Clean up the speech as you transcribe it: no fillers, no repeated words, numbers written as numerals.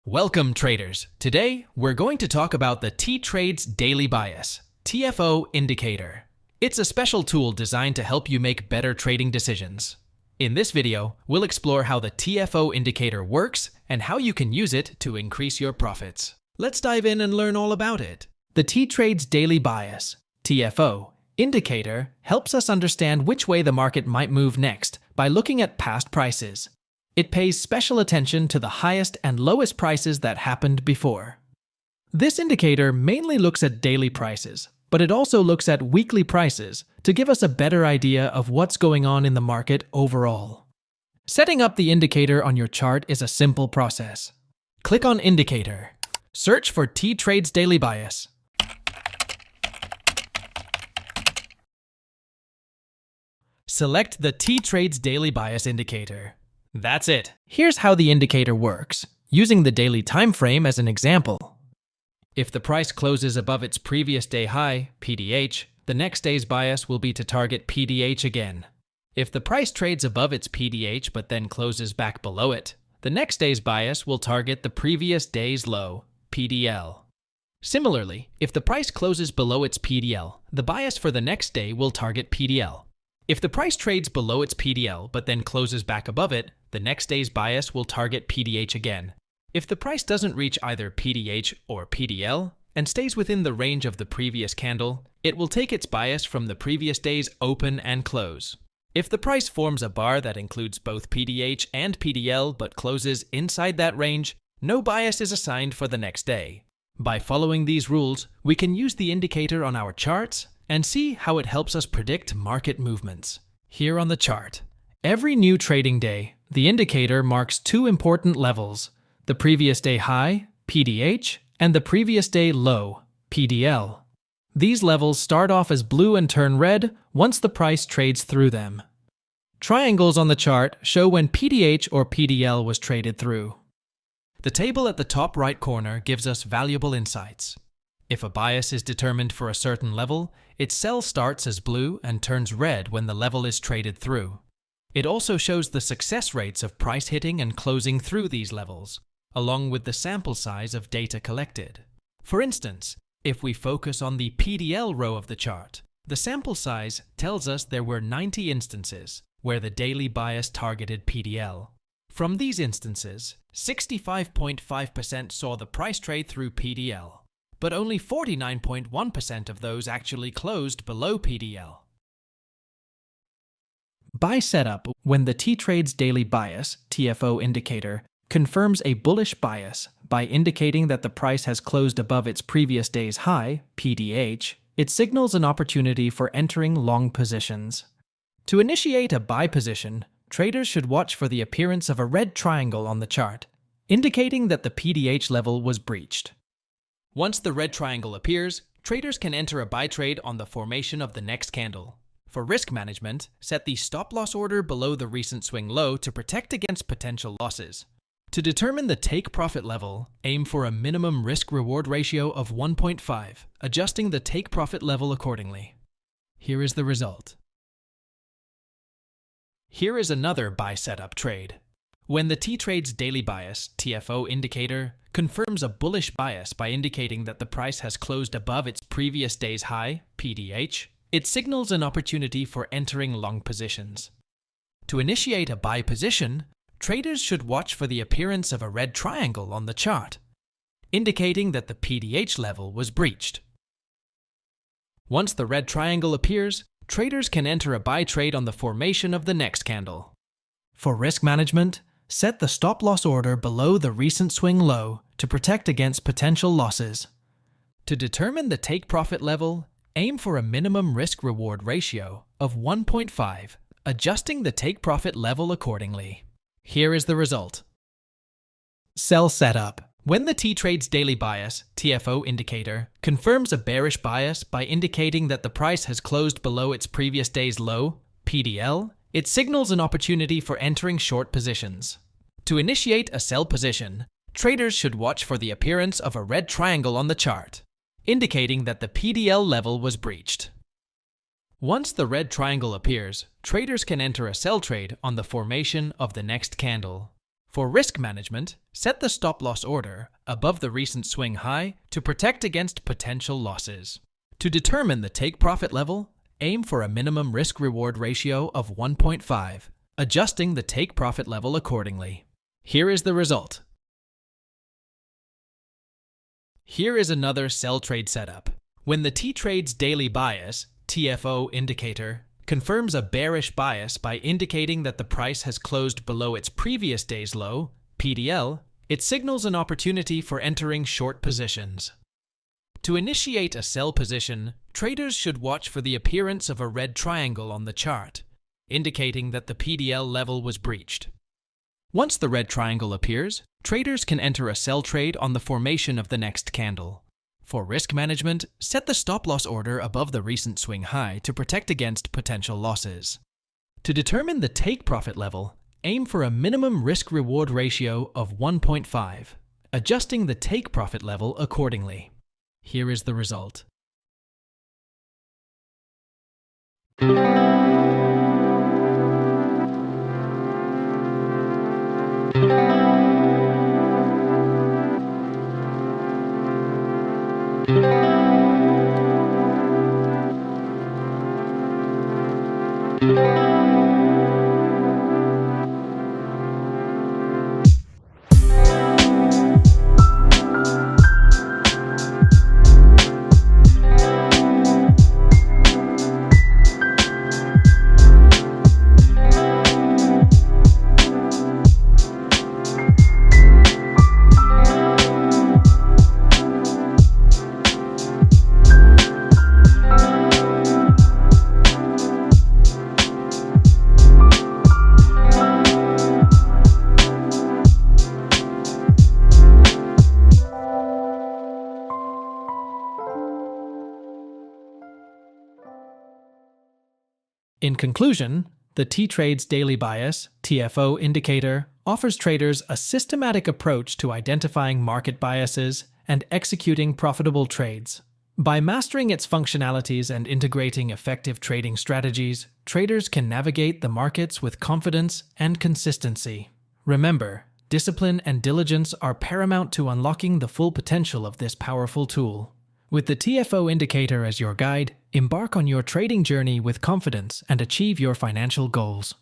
Welcome, traders. Today, we're going to talk about the TTrade's Daily Bias, TFO indicator. It's a special tool designed to help you make better trading decisions. In this video, we'll explore how the TFO indicator works and how you can use it to increase your profits. Let's dive in and learn all about it. The TTrade's Daily Bias, TFO, indicator helps us understand which way the market might move next by looking at past prices. It pays special attention to the highest and lowest prices that happened before. This indicator mainly looks at daily prices, but it also looks at weekly prices to give us a better idea of what's going on in the market overall. Setting up the indicator on your chart is a simple process. Click on Indicator. Search for TTrade's Daily Bias. Select the TTrade's Daily Bias indicator. That's it. Here's how the indicator works, using the daily time frame as an example. If the price closes above its previous day high, PDH, the next day's bias will be to target PDH again. If the price trades above its PDH but then closes back below it, the next day's bias will target the previous day's low, PDL. Similarly, if the price closes below its PDL, the bias for the next day will target PDL. If the price trades below its PDL but then closes back above it, the next day's bias will target PDH again. If the price doesn't reach either PDH or PDL and stays within the range of the previous candle, it will take its bias from the previous day's open and close. If the price forms a bar that includes both PDH and PDL but closes inside that range, no bias is assigned for the next day. By following these rules, we can use the indicator on our charts and see how it helps us predict market movements. Here on the chart, every new trading day, the indicator marks two important levels: the previous day high, PDH, and the previous day low, PDL. These levels start off as blue and turn red once the price trades through them. Triangles on the chart show when PDH or PDL was traded through. The table at the top right corner gives us valuable insights. If a bias is determined for a certain level, its cell starts as blue and turns red when the level is traded through. It also shows the success rates of price hitting and closing through these levels, along with the sample size of data collected. For instance, if we focus on the PDL row of the chart, the sample size tells us there were 90 instances where the daily bias targeted PDL. From these instances, 65.5% saw the price trade through PDL, but only 49.1% of those actually closed below PDL. Buy setup when the TTrade's Daily Bias, TFO indicator, confirms a bullish bias by indicating that the price has closed above its previous day's high, PDH. It signals an opportunity for entering long positions. To initiate a buy position, traders should watch for the appearance of a red triangle on the chart, indicating that the PDH level was breached. Once the red triangle appears, traders can enter a buy trade on the formation of the next candle. For risk management, set the stop-loss order below the recent swing low to protect against potential losses. To determine the take-profit level, aim for a minimum risk-reward ratio of 1.5, adjusting the take-profit level accordingly. Here is the result. Here is another buy setup trade. When the TTrade's Daily Bias, TFO indicator, confirms a bullish bias by indicating that the price has closed above its previous day's high, PDH, it signals an opportunity for entering long positions. To initiate a buy position, traders should watch for the appearance of a red triangle on the chart, indicating that the PDH level was breached. Once the red triangle appears, traders can enter a buy trade on the formation of the next candle. For risk management, set the stop-loss order below the recent swing low to protect against potential losses. To determine the take-profit level, aim for a minimum risk-reward ratio of 1.5, adjusting the take-profit level accordingly. Here is the result. Sell setup. When the TTrade's Daily Bias, TFO indicator, confirms a bearish bias by indicating that the price has closed below its previous day's low, PDL, it signals an opportunity for entering short positions. To initiate a sell position, traders should watch for the appearance of a red triangle on the chart, indicating that the PDL level was breached. Once the red triangle appears, traders can enter a sell trade on the formation of the next candle. For risk management, set the stop-loss order above the recent swing high to protect against potential losses. To determine the take-profit level, aim for a minimum risk-reward ratio of 1.5, adjusting the take-profit level accordingly. Here is the result. Here is another sell trade setup. When the TTrade's daily bias, TFO indicator, confirms a bearish bias by indicating that the price has closed below its previous day's low, PDL, it signals an opportunity for entering short positions. To initiate a sell position, traders should watch for the appearance of a red triangle on the chart, indicating that the PDL level was breached. Once the red triangle appears, traders can enter a sell trade on the formation of the next candle. For risk management, set the stop-loss order above the recent swing high to protect against potential losses. To determine the take-profit level, aim for a minimum risk-reward ratio of 1.5, adjusting the take-profit level accordingly. Here is the result. In conclusion, the TTrade's daily bias, TFO indicator, offers traders a systematic approach to identifying market biases and executing profitable trades. By mastering its functionalities and integrating effective trading strategies, traders can navigate the markets with confidence and consistency. Remember, discipline and diligence are paramount to unlocking the full potential of this powerful tool. With the TFO indicator as your guide, embark on your trading journey with confidence and achieve your financial goals.